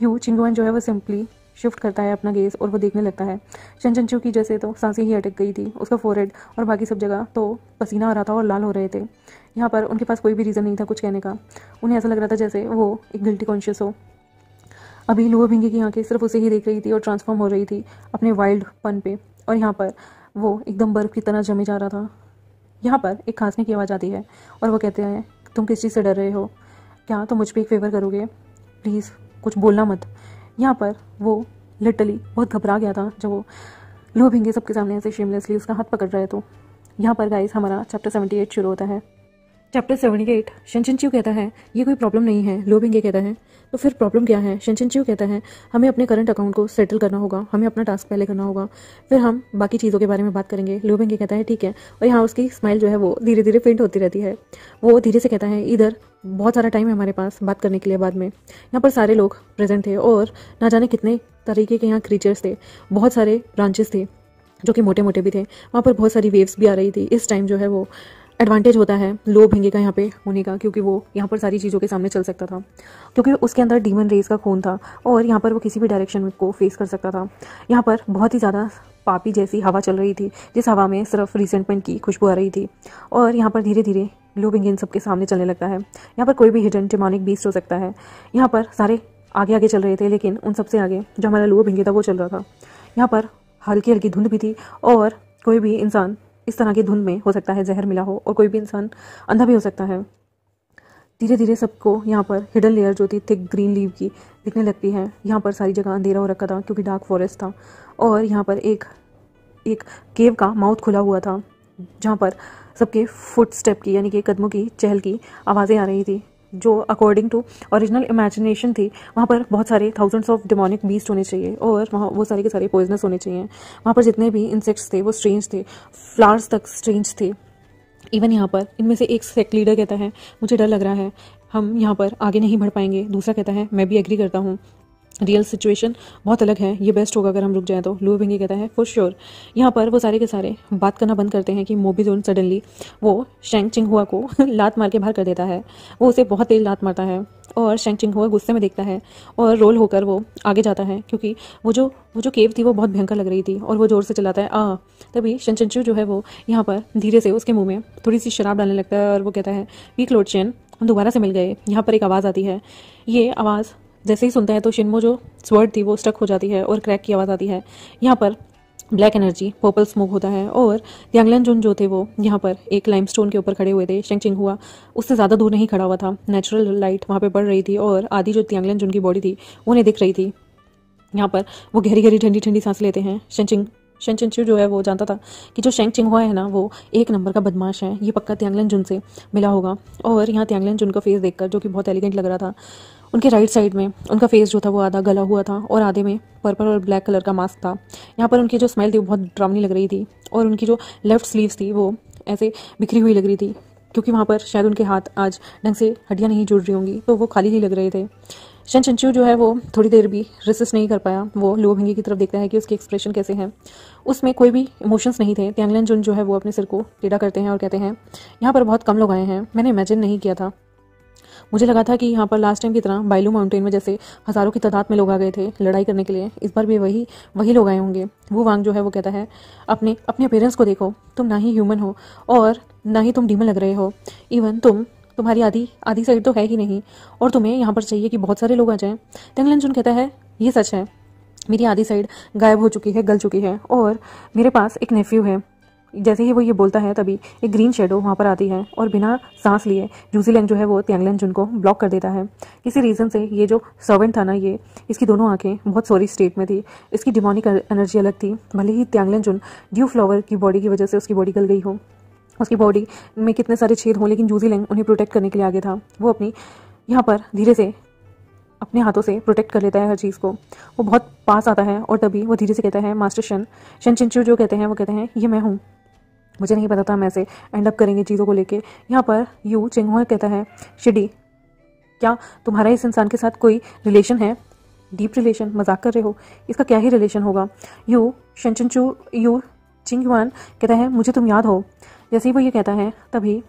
यू चिंगुआन जो है वो सिंपली शिफ्ट करता है अपना गेज और वो देखने लगता है। शन चिनचू की जैसे तो सांसें ही अटक गई थी, उसका फोरहेड और बाकी सब जगह तो पसीना आ रहा था और लाल हो रहे थे। यहाँ पर उनके पास कोई भी रीज़न नहीं था कुछ कहने का। उन्हें ऐसा लग रहा था जैसे वो एक गिल्टी कॉन्शियस हो। अभी लुओ भिंगे की आंखें सिर्फ उसे ही देख रही थी और ट्रांसफॉर्म हो रही थी अपने वाइल्ड पन पे, और यहाँ पर वो एकदम बर्फ़ की तरह जमे जा रहा था। यहाँ पर एक खांसने की आवाज़ आती है और वो कहते हैं तुम किस चीज़ से डर रहे हो, क्या तुम मुझ पर एक फेवर करोगे, प्लीज़ कुछ बोलना मत। यहाँ पर वो लिटरली बहुत घबरा गया था जब वो लुओ भिंगे सबके सामने ऐसे शेमलेसली उसका हाथ पकड़ रहे। तो यहाँ पर गाइस हमारा चैप्टर 78 शुरू होता है। चैप्टर 78 शनचिनच्यू कहता है ये कोई प्रॉब्लम नहीं है। लो बिंगे कहता है तो फिर प्रॉब्लम क्या है। शनचिनच्यू कहता है हमें अपने करंट अकाउंट को सेटल करना होगा, हमें अपना टास्क पहले करना होगा, फिर हम बाकी चीज़ों के बारे में बात करेंगे। लो बिंगे कहता है ठीक है, और यहाँ उसकी स्माइल जो है वो धीरे धीरे फेंट होती रहती है। वो धीरे से कहता है इधर बहुत सारा टाइम है हमारे पास बात करने के लिए बाद में। यहाँ पर सारे लोग प्रेजेंट थे और ना जाने कितने तरीके के यहाँ क्रीचर्स थे, बहुत सारे ब्रांचेस थे जो कि मोटे मोटे भी थे। वहाँ पर बहुत सारी वेव्स भी आ रही थी। इस टाइम जो है वो एडवांटेज होता है लो भिंगे का यहाँ पे होने का, क्योंकि वो यहाँ पर सारी चीज़ों के सामने चल सकता था, क्योंकि उसके अंदर डीमन रेस का खून था और यहाँ पर वो किसी भी डायरेक्शन को फेस कर सकता था। यहाँ पर बहुत ही ज़्यादा पापी जैसी हवा चल रही थी, जिस हवा में सिर्फ रिसेंटमेंट की खुशबू आ रही थी। और यहाँ पर धीरे धीरे लो भिंगे इन सबके सामने चलने लगता है। यहाँ पर कोई भी हिडन डेमोनिक बीस्ट हो सकता है। यहाँ पर सारे आगे आगे चल रहे थे, लेकिन उन सबसे आगे जो हमारा लो भिंगे था वो चल रहा था। यहाँ पर हल्की हल्की धुंध भी थी और कोई भी इंसान इस तरह की धुंध में हो सकता है जहर मिला हो, और कोई भी इंसान अंधा भी हो सकता है। धीरे धीरे सबको यहाँ पर हिडन लेयर जो थी थिक ग्रीन लीव की दिखने लगती है। यहाँ पर सारी जगह अंधेरा हो रखा था क्योंकि डार्क फॉरेस्ट था, और यहाँ पर एक केव का माउथ खुला हुआ था जहाँ पर सबके फुट स्टेप की यानी कि कदमों की चहल की आवाज़ें आ रही थी, जो अकॉर्डिंग टू ओरिजिनल इमेजिनेशन थी। वहाँ पर बहुत सारे थाउजेंड्स ऑफ डेमोनिक बीस्ट होने चाहिए और वहाँ वो सारे के सारे पॉइजनस होने चाहिए। वहाँ पर जितने भी इंसेक्ट्स थे वो स्ट्रेंज थे, फ्लावर्स तक स्ट्रेंज थे। इवन यहाँ पर इनमें से एक सेक्ट लीडर कहता है मुझे डर लग रहा है, हम यहाँ पर आगे नहीं बढ़ पाएंगे। दूसरा कहता है मैं भी एग्री करता हूँ, रियल सिचुएशन बहुत अलग है, ये बेस्ट होगा अगर हम रुक जाएं तो। लो भिंगे कहता है फॉर श्योर। यहाँ पर वो सारे के सारे बात करना बंद करते हैं कि मोबीजोन सडनली वो शेंग चिंगहुआ को लात मार के बाहर कर देता है। वो उसे बहुत तेज लात मारता है और शेंग चिंगहुआ गुस्से में देखता है और रोल होकर वो आगे जाता है, क्योंकि वो जो केव थी वो बहुत भयंकर लग रही थी और वो जोर से चलाता है तभी शनचिनच्यू जो है वो यहाँ पर धीरे से उसके मुंह में थोड़ी सी शराब डालने लगता है और वो कहता है वीक लॉर्ड शेन हम दोबारा से मिल गए। यहाँ पर एक आवाज़ आती है। ये आवाज़ जैसे ही सुनता है तो शिनमो जो स्वर्ड थी वो स्टक हो जाती है और क्रैक की आवाज़ आती है। यहाँ पर ब्लैक एनर्जी पर्पल स्मोक होता है और त्यांगलन जुन जो थे वो यहाँ पर एक लाइमस्टोन के ऊपर खड़े हुए थे। शेंग चिंगहुआ उससे ज़्यादा दूर नहीं खड़ा हुआ था। नेचुरल लाइट वहाँ पे पड़ रही थी और आधी जो त्यांगलन जुन की बॉडी थी वो नहीं दिख रही थी। यहाँ पर वो गहरी गहरी ठंडी ठंडी सांस लेते हैं। शनचिनच्यू जो है वो जानता था कि जो शेंग चिंगहुआ है ना वो एक नंबर का बदमाश है, ये पक्का त्यांगलन जुन से मिला होगा। और यहाँ त्यांगलन जुन का फेस देखकर जो कि बहुत एलिगेंट लग रहा था, उनके राइट साइड में उनका फेस जो था वो आधा गला हुआ था और आधे में पर्पल और ब्लैक कलर का मास्क था। यहाँ पर उनकी जो स्माइल थी वो बहुत ड्रावनी लग रही थी और उनकी जो लेफ्ट स्लीव्स थी वो ऐसे बिखरी हुई लग रही थी, क्योंकि वहाँ पर शायद उनके हाथ आज ढंग से हड्डियाँ नहीं जुड़ रही होंगी, तो वो खाली ही लग रहे थे। शनचिनच्यू जो है वो थोड़ी देर भी रेसिस्ट नहीं कर पाया। वो लो भिंगे की तरफ देखता है कि उसके एक्सप्रेशन कैसे हैं। उसमें कोई भी इमोशंस नहीं थे। त्यांगलन जुन जो है वो अपने सिर को टेढ़ा करते हैं और कहते हैं यहाँ पर बहुत कम लोग आए हैं, मैंने इमेजिन नहीं किया था। मुझे लगा था कि यहाँ पर लास्ट टाइम की तरह बाइलू माउंटेन में जैसे हज़ारों की तादाद में लोग आ गए थे लड़ाई करने के लिए, इस बार भी वही लोग आए होंगे। वो वांग जो है वो कहता है अपने अपीयरेंस को देखो, तुम ना ही ह्यूमन हो और ना ही तुम डीमन लग रहे हो। इवन तुम्हारी आधी साइड तो है ही नहीं और तुम्हें यहाँ पर चाहिए कि बहुत सारे लोग आ जाएं। त्यांगलन जुन कहता है ये सच है, मेरी आधी साइड गायब हो चुकी है, गल चुकी है और मेरे पास एक नेफ्यू है। जैसे ही वो ये बोलता है तभी एक ग्रीन शेडो वहाँ पर आती है और बिना सांस लिए जूसी लेंग जो है वो त्यांगलन जुन को ब्लॉक कर देता है। किसी रीज़न से ये जो सर्वेंट था ना, ये इसकी दोनों आंखें बहुत सॉरी स्टेट में थी, इसकी डिमोनिक एनर्जी अलग थी। भले ही त्यांगलन जुन ड्यू फ्लावर की बॉडी की वजह से उसकी बॉडी गल गई हो, उसकी बॉडी में कितने सारे छेद हों, लेकिन जूसी लेंग उन्हें प्रोटेक्ट करने के लिए आगे था। वो अपनी यहाँ पर धीरे से अपने हाथों से प्रोटेक्ट कर लेता है हर चीज़ को। वो बहुत पास आता है और तभी वो धीरे से कहता है मास्टर शनचिनच्यू जो कहते हैं वो कहते हैं ये मैं हूँ, मुझे नहीं पता था हम ऐसे एंड अप करेंगे चीज़ों को लेके। यहाँ पर यू चिंगहुआ कहता है शिडी क्या तुम्हारा इस इंसान के साथ कोई रिलेशन है? Deep relation? मजाक कर रहे हो, इसका क्या ही रिलेशन होगा। यू चिंगहुआन कहता है मुझे तुम याद हो। जैसे ही वो ये कहता है तभी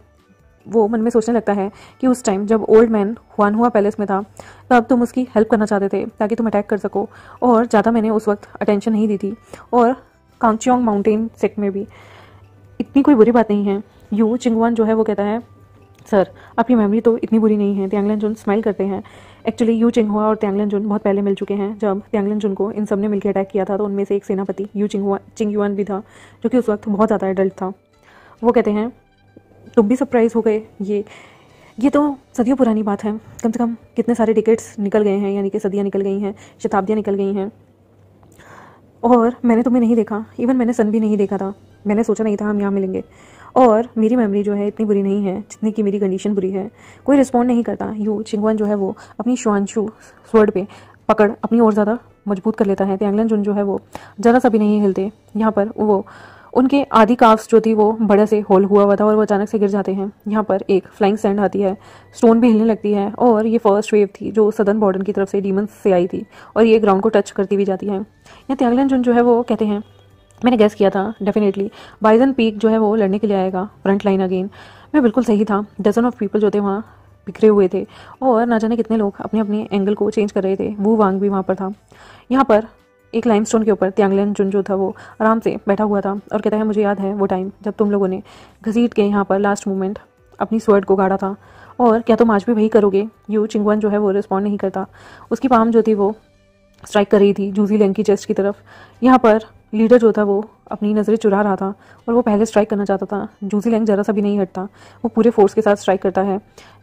वो मन में सोचने लगता है कि उस टाइम जब ओल्ड मैन हुआनहुआ पैलेस में था तब तुम उसकी हेल्प करना चाहते थे ताकि तुम अटैक कर सको, और ज़्यादा मैंने उस वक्त अटेंशन नहीं दी थी। और कांगचियोंग माउंटेन सेक्ट में भी इतनी कोई बुरी बात नहीं है। यू चिंगवान जो है वो कहता है सर आपकी मेमोरी तो इतनी बुरी नहीं है। त्यांगलन जुन स्माइल करते हैं। एक्चुअली यू चिंगहुआ और त्यांगलन जुन बहुत पहले मिल चुके हैं। जब त्यांगलन जुन को इन सब ने मिलकर अटैक किया था तो उनमें से एक सेनापति यू चिंगयुआन भी था, जो कि उस वक्त बहुत ज़्यादा एडल्ट था। वो कहते हैं तुम भी सरप्राइज हो गए, ये तो सदियों पुरानी बात है, कम से कम कितने सारे डिकेड्स निकल गए हैं, यानी कि सदियाँ निकल गई हैं, शताब्दियाँ निकल गई हैं, और मैंने तुम्हें नहीं देखा। इवन मैंने सन भी नहीं देखा था, मैंने सोचा नहीं था हम यहाँ मिलेंगे। और मेरी मेमोरी जो है इतनी बुरी नहीं है जितनी कि मेरी कंडीशन बुरी है। कोई रिस्पॉन्ड नहीं करता। यू चिंगवन जो है वो अपनी शुआंशु स्वर्ड पे पकड़ अपनी और ज़्यादा मजबूत कर लेता है। त्यांगलन जुन जो है वो ज़रा सा भी नहीं हिलते। यहाँ पर वो उनके आधी काफ्स जो थी वो बड़े से होल हुआ था और वो अचानक से गिर जाते हैं। यहाँ पर एक फ्लाइंग सैंड आती है, स्टोन भी हिलने लगती है और ये फर्स्ट वेव थी जो सदर्न बॉर्डर की तरफ से डीमंस से आई थी और ये ग्राउंड को टच करती हुई जाती है। यहाँ त्यांगलन जुन जो है वो कहते हैं मैंने गेस किया था डेफिनेटली बाइजन पीक जो है वो लड़ने के लिए आएगा फ्रंट लाइन अगेन। मैं बिल्कुल सही था। डजन ऑफ पीपल जो थे वहाँ बिखरे हुए थे और ना जाने कितने लोग अपने अपने एंगल को चेंज कर रहे थे। वू वांग भी वहाँ पर था। यहाँ पर एक लाइमस्टोन के ऊपर त्यांगलन जुन जो था वो आराम से बैठा हुआ था और कहता है मुझे याद है वो टाइम जब तुम लोगों ने घसीट के यहाँ पर लास्ट मोमेंट अपनी स्वर्ड को गाड़ा था और क्या तुम आज भी वही करोगे। यू चिंगवन जो है वो रिस्पॉन्ड नहीं करता। उसकी पाम जो थी वो स्ट्राइक कर रही थी जूजी लैंग की चेस्ट की तरफ। यहाँ पर लीडर जो था वो अपनी नज़रें चुरा रहा था और वो पहले स्ट्राइक करना चाहता था। जूजी लैंग ज़रा सा भी नहीं हटता, वो पूरे फोर्स के साथ स्ट्राइक करता है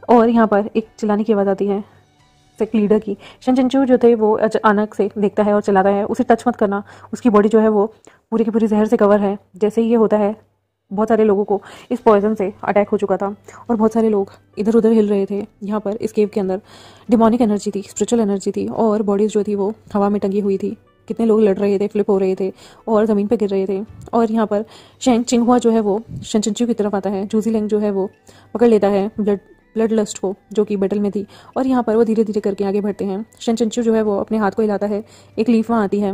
और यहाँ पर एक चिल्लाने की आवाज़ आती है सेक्ट लीडर की। शन चिंचू जो थे वो अचानक से देखता है और चलाता है उसे टच मत करना, उसकी बॉडी जो है वो पूरी की पूरी जहर से कवर है। जैसे ही ये होता है बहुत सारे लोगों को इस पॉइजन से अटैक हो चुका था और बहुत सारे लोग इधर उधर हिल रहे थे। यहाँ पर इस केव के अंदर डिमोनिक एनर्जी थी, स्पिरिचुअल एनर्जी थी और बॉडीज जो थी वो हवा में टंगी हुई थी। कितने लोग लड़ रहे थे, फ्लिप हो रहे थे और ज़मीन पर गिर रहे थे। और यहाँ पर शेंग चिंगहुआ जो है वो शन चिंचू की तरफ आता है। जूजी लैंग जो है वो पकड़ लेता है ब्लड लस्ट को जो कि बैटल में थी और यहाँ पर वो धीरे धीरे करके आगे बढ़ते हैं। शन चिंचू जो है वो अपने हाथ को हिलाता है, एक लीफ वहाँ आती है,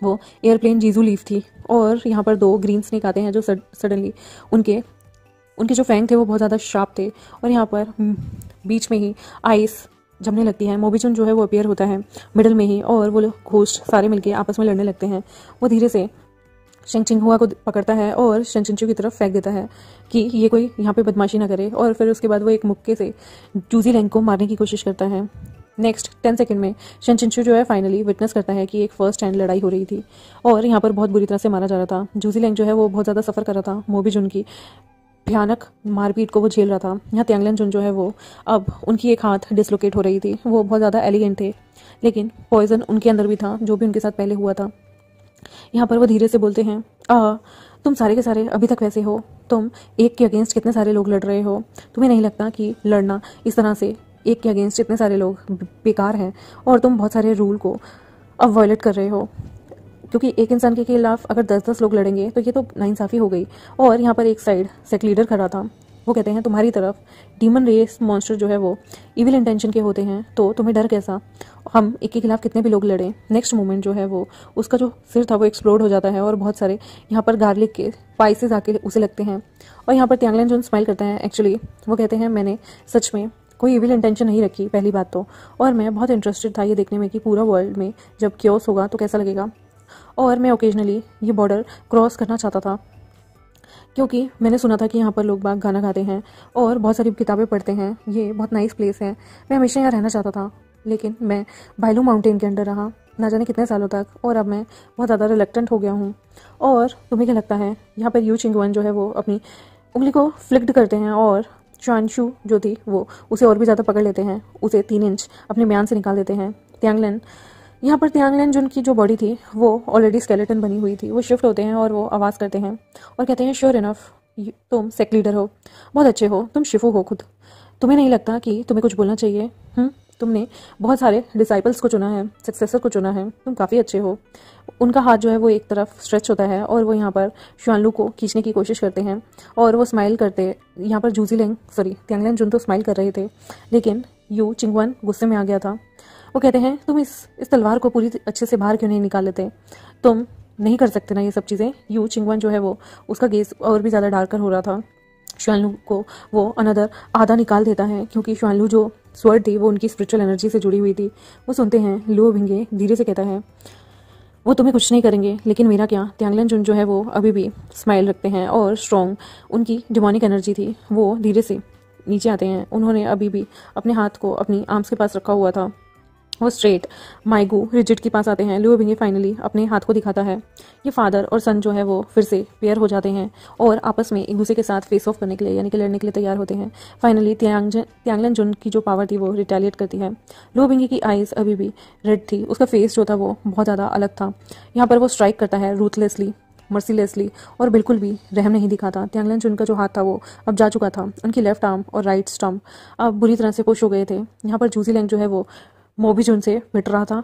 वो एयरप्लेन जीजू लीफ थी और यहाँ पर दो ग्रीन स्नेक आते हैं जो सडनली उनके जो फैंग थे वो बहुत ज़्यादा शार्प थे और यहाँ पर बीच में ही आइस जमने लगती है। मोबीचुन जो है वो अपीयर होता है मिडल में ही और वो घोस्ट सारे मिलके आपस में लड़ने लगते हैं। वो धीरे से शेंग चिंगहुआ को पकड़ता है और शन चिंचू की तरफ फेंक देता है कि ये कोई यहाँ पे बदमाशी ना करे और फिर उसके बाद वो एक मुक्के से जूजी लैंग को मारने की कोशिश करता है। नेक्स्ट 10 सेकंड में शन चिंचू जो है फाइनली विटनेस करता है कि एक फर्स्ट हैंड लड़ाई हो रही थी और यहाँ पर बहुत बुरी तरह से मारा जा रहा था। जूजी लैंग जो है वो बहुत ज़्यादा सफ़र कर रहा था, मोबीजुन की भयानक मारपीट को वो झेल रहा था। यहाँ त्यांगलन जुन जो है वो अब उनकी एक हाथ डिसलोकेट हो रही थी। वो बहुत ज़्यादा एलिगेंट थे लेकिन पॉइजन उनके अंदर भी था जो भी उनके साथ पहले हुआ था। यहाँ पर वो धीरे से बोलते हैं तुम सारे के सारे अभी तक वैसे हो, तुम एक के अगेंस्ट कितने सारे लोग लड़ रहे हो, तुम्हें नहीं लगता कि लड़ना इस तरह से एक के अगेंस्ट इतने सारे लोग बेकार है और तुम बहुत सारे रूल को अब वायलेट कर रहे हो क्योंकि एक इंसान के खिलाफ अगर 10-10 लोग लड़ेंगे तो ये तो नाइंसाफ़ी हो गई। और यहाँ पर एक साइड सेक्ट लीडर खड़ा था, वो कहते हैं तुम्हारी तरफ डीमन रेस मॉन्स्टर जो है वो इविल इंटेंशन के होते हैं तो तुम्हें डर कैसा, हम एक के खिलाफ कितने भी लोग लड़ें। नेक्स्ट मोमेंट जो है वो उसका जो सिर था वो एक्सप्लोड हो जाता है और बहुत सारे यहाँ पर गार्लिक के स्पाइसेस आके उसे लगते हैं और यहाँ पर त्यांगलन जुन स्माइल करता है। एक्चुअली वो कहते हैं मैंने सच में कोई इविल इंटेंशन नहीं रखी पहली बात तो, और मैं बहुत इंटरेस्टेड था ये देखने में कि पूरा वर्ल्ड में जब क्योस होगा तो कैसा लगेगा और मैं ओकेजनली ये बॉर्डर क्रॉस करना चाहता था क्योंकि मैंने सुना था कि यहाँ पर लोग बाग गाना गाते हैं और बहुत सारी किताबें पढ़ते हैं, ये बहुत नाइस प्लेस है। मैं हमेशा यहाँ रहना चाहता था लेकिन मैं बाइलू माउंटेन के अंडर रहा ना जाने कितने सालों तक और अब मैं बहुत ज़्यादा रिलक्टेंट हो गया हूँ। और तुम्हें क्या लगता है, यहाँ पर यू चिंगवन जो है वो अपनी उंगली को फ्लिक्ड करते हैं और शुआंशु जो थी वो उसे और भी ज़्यादा पकड़ लेते हैं, उसे 3 इंच अपने म्यान से निकाल देते हैं। त्यांगलन यहाँ पर त्यांगलन जुन की जो बॉडी थी वो ऑलरेडी स्केलेटन बनी हुई थी, वो शिफ्ट होते हैं और वो आवाज़ करते हैं और कहते हैं श्योर इनफ तुम सेक्ट लीडर हो, बहुत अच्छे हो, तुम शिफू हो खुद, तुम्हें नहीं लगता कि तुम्हें कुछ बोलना चाहिए। तुमने बहुत सारे डिसाइपल्स को चुना है, सक्सेसर को चुना है, तुम काफ़ी अच्छे हो। उनका हाथ जो है वो एक तरफ स्ट्रेच होता है और वो यहाँ पर शुआनलू को खींचने की कोशिश करते हैं और वो स्माइल करते, यहाँ पर त्यांगलन जुन तो स्माइल कर रहे थे लेकिन यू चिंगवन गुस्से में आ गया था। वो कहते हैं तुम इस तलवार को पूरी अच्छे से बाहर क्यों नहीं निकाल लेते, तुम नहीं कर सकते ना ये सब चीज़ें। यू चिंगवन जो है वो उसका गेस और भी ज़्यादा डार्कर हो रहा था। शुआनलू को वो अनदर आधा निकाल देता है क्योंकि शुआनलू जो स्वर्ड थी वो उनकी स्पिरिचुअल एनर्जी से जुड़ी हुई थी। वो सुनते हैं, लुओ भिंगे धीरे से कहता है वो तुम्हें कुछ नहीं करेंगे लेकिन मेरा क्या। त्यांगलन जुन जो है वो अभी भी स्माइल रखते हैं और स्ट्रॉन्ग उनकी डिमोनिक एनर्जी थी। वो धीरे से नीचे आते हैं, उन्होंने अभी भी अपने हाथ को अपनी आर्म्स के पास रखा हुआ था। वो स्ट्रेट माइगू रिजिट के पास आते हैं। लुओ भिंगे फाइनली अपने हाथ को दिखाता है। ये फादर और सन जो है वो फिर से पेयर हो जाते हैं और आपस में एक दूसरे के साथ फेस ऑफ करने के लिए यानी कि लड़ने के लिए तैयार होते हैं। फाइनली त्यांगलन जुन की जो पावर थी वो रिटेलिएट करती है। लुओ भिंगे की आइज अभी भी रेड थी, उसका फेस जो था वो बहुत ज़्यादा अलग था। यहाँ पर वो स्ट्राइक करता है रूथलेसली मर्सीलेसली और बिल्कुल भी रहम नहीं दिखाता। त्यांगलन जुन का जो हाथ था वो अब जा चुका था। उनकी लेफ्ट आर्म और राइट स्टम्प अब बुरी तरह से पुश हो गए थे। यहाँ पर जूजी लैंग जो है वो मोबी जुन से पिट रहा था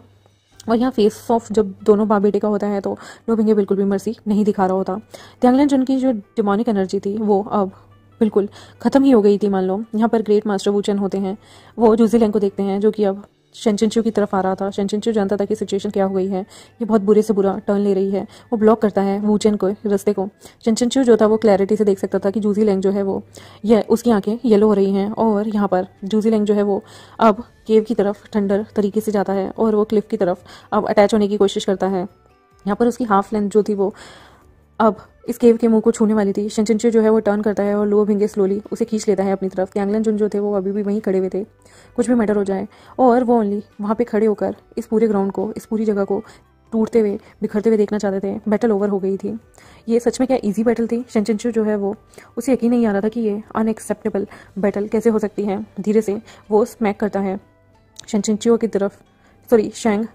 और यहाँ फेस ऑफ जब दोनों बाप बेटे का होता है तो लो बिंगे बिल्कुल भी मर्सी नहीं दिखा रहा होता। त्यांगलन जुन की जो डिमोनिक एनर्जी थी वो अब बिल्कुल ख़त्म ही हो गई थी। मान लो यहाँ पर ग्रेट मास्टर वूचेन होते हैं, वो जूजी लैंग को देखते हैं जो कि अब शेनचिनचू की तरफ आ रहा था। शेनचिनचू जानता था कि सिचुएशन क्या हो गई है, ये बहुत बुरे से बुरा टर्न ले रही है। वो ब्लॉक करता है वूचेन को रास्ते को। शेनचिनचू जो था वो क्लैरिटी से देख सकता था कि जूजी लैंग जो है वो ये उसकी आंखें येलो हो रही हैं और यहाँ पर जूजी लैंग जो है वो अब केव की तरफ ठंडर तरीके से जाता है और वो क्लिफ की तरफ अब अटैच होने की कोशिश करता है। यहाँ पर उसकी हाफ लेंथ जो थी वो अब इस केव के मुंह को छूने वाली थी। शेनचिनचू जो है वो टर्न करता है और लो बिंगे स्लोली उसे खींच लेता है अपनी तरफ। त्यांगलन जुन जो थे वो अभी भी वहीं खड़े हुए थे, कुछ भी मैटर हो जाए, और वो ओनली वहाँ पे खड़े होकर इस पूरे ग्राउंड को, इस पूरी जगह को टूटते हुए बिखरते हुए देखना चाहते थे। बैटल ओवर हो गई थी। ये सच में क्या ईजी बैटल थी? शेनचिनचू जो है वो उसे यकीन नहीं आ रहा था कि ये अनएक्सेप्टेबल बैटल कैसे हो सकती है। धीरे से वो स्मैक करता है शेनचिनचू की तरफ, सॉरी शेंग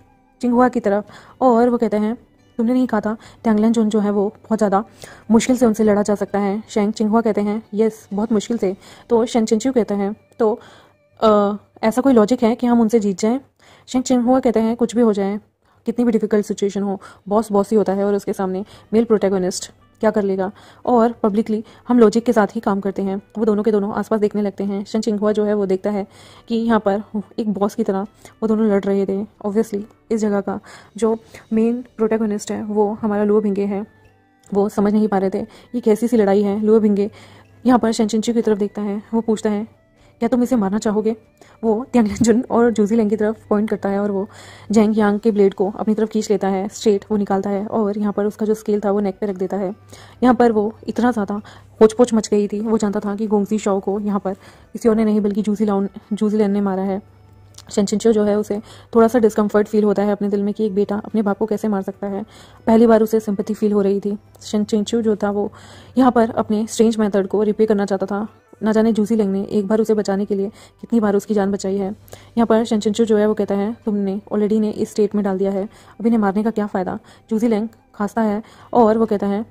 चिंगहुआ की तरफ, और वो कहते हैं तुमने नहीं कहा था त्यांगलन जुन जो है वो बहुत ज़्यादा मुश्किल से उनसे लड़ा जा सकता है। शेंग चिंगहुआ कहते हैं यस बहुत मुश्किल से। तो शेनचिनचू कहते हैं तो ऐसा कोई लॉजिक है कि हम उनसे जीत जाएं? शेंग चिंगहुआ कहते हैं कुछ भी हो जाए, कितनी भी डिफिकल्ट सिचुएशन हो, बॉस बॉस ही होता है और उसके सामने मेल प्रोटैगनिस्ट क्या कर लेगा। और पब्लिकली हम लॉजिक के साथ ही काम करते हैं। वो दोनों के दोनों आसपास देखने लगते हैं। शेंग चिंगहुआ जो है वो देखता है कि यहाँ पर एक बॉस की तरह वो दोनों लड़ रहे थे। ऑब्वियसली इस जगह का जो मेन प्रोटैगनिस्ट है वो हमारा लुओ बिंगे है। वो समझ नहीं पा रहे थे ये कैसी सी लड़ाई है। लुओ बिंगे यहाँ पर शेनचिनचू की तरफ देखता है। वो पूछता है क्या तुम इसे मारना चाहोगे? वो त्यांगलन जुन और जूजी लैंग की तरफ पॉइंट करता है और वो जैंग यांग के ब्लेड को अपनी तरफ खींच लेता है। स्ट्रेट वो निकालता है और यहाँ पर उसका जो स्केल था वो नेक पे रख देता है। यहाँ पर वो इतना ज़्यादा होच पोच मच गई थी। वो जानता था कि गोंगजी शॉ को यहाँ पर किसी और ने नहीं बल्कि जूजी लैंग ने मारा है। शेनचिनचू जो है उसे थोड़ा सा डिस्कम्फर्ट फील होता है अपने दिल में कि एक बेटा अपने बाप को कैसे मार सकता है। पहली बार उसे सिंपैथी फील हो रही थी। शेनचिनचू जो था वो यहाँ पर अपने स्ट्रेंज मेथड को रिपे करना चाहता था। ना जाने जूजी लैंग ने एक बार उसे बचाने के लिए कितनी बार उसकी जान बचाई है। यहाँ पर शेनचिनचू जो है वो कहता है तुमने ऑलरेडी ने इस स्टेट में डाल दिया है, अब इन्हें मारने का क्या फ़ायदा। जूजी लैंग खांसता है और वो कहता है